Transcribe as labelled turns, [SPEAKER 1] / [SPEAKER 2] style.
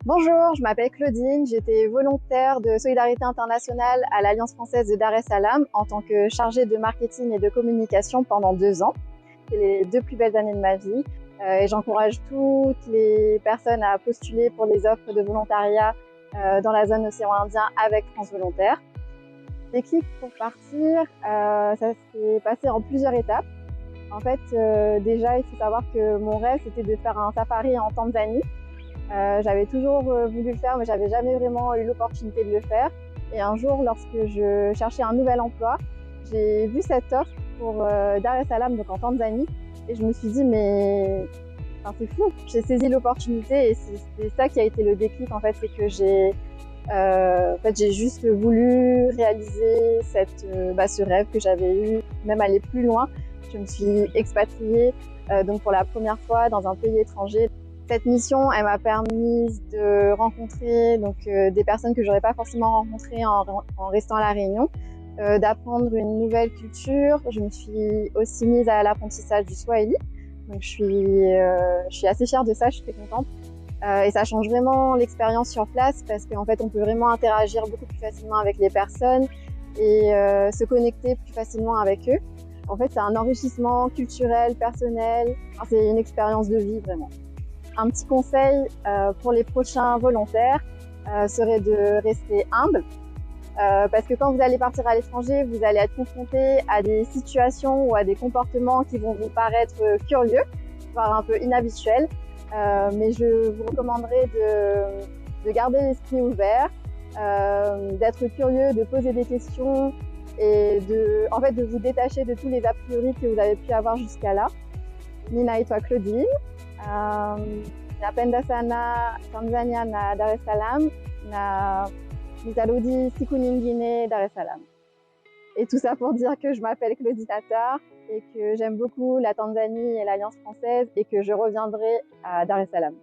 [SPEAKER 1] Bonjour, je m'appelle Claudine, j'étais volontaire de Solidarité Internationale à l'Alliance française de Dar es Salaam en tant que chargée de marketing et de communication pendant 2 ans. C'est les 2 plus belles années de ma vie et j'encourage toutes les personnes à postuler pour les offres de volontariat dans la zone océan Indien avec France Volontaire. Déclic pour partir, ça s'est passé en plusieurs étapes. En fait, déjà, il faut savoir que mon rêve, c'était de faire un safari en Tanzanie. J'avais toujours voulu le faire, mais j'avais jamais vraiment eu l'opportunité de le faire. Et un jour, lorsque je cherchais un nouvel emploi, j'ai vu cette offre pour Dar es Salaam, donc en Tanzanie, et je me suis dit, mais enfin, c'est fou. J'ai saisi l'opportunité et c'est ça qui a été le déclic. En fait, c'est que j'ai juste voulu réaliser ce rêve que j'avais eu, même aller plus loin. Je me suis expatriée donc pour la première fois dans un pays étranger. Cette mission, elle m'a permis de rencontrer des personnes que j'aurais pas forcément rencontrées en restant à La Réunion, d'apprendre une nouvelle culture. Je me suis aussi mise à l'apprentissage du Swahili. Donc je suis assez fière de ça, je suis très contente. Et ça change vraiment l'expérience sur place parce qu'en fait, on peut vraiment interagir beaucoup plus facilement avec les personnes et se connecter plus facilement avec eux. En fait, c'est un enrichissement culturel, personnel. Enfin, c'est une expérience de vie vraiment. Un petit conseil pour les prochains volontaires serait de rester humble parce que quand vous allez partir à l'étranger, vous allez être confronté à des situations ou à des comportements qui vont vous paraître curieux, voire un peu inhabituels. Mais je vous recommanderais de garder l'esprit ouvert, d'être curieux, de poser des questions et de vous détacher de tous les a priori que vous avez pu avoir jusqu'à là. Ninaitwa Claudine. Napenda sana Tanzania na Dar es Salaam na nitarudi siku nyingine Dar es Salaam. Et tout ça pour dire que je m'appelle Claudine Attar et que j'aime beaucoup la Tanzanie et l'Alliance française et que je reviendrai à Dar es Salaam.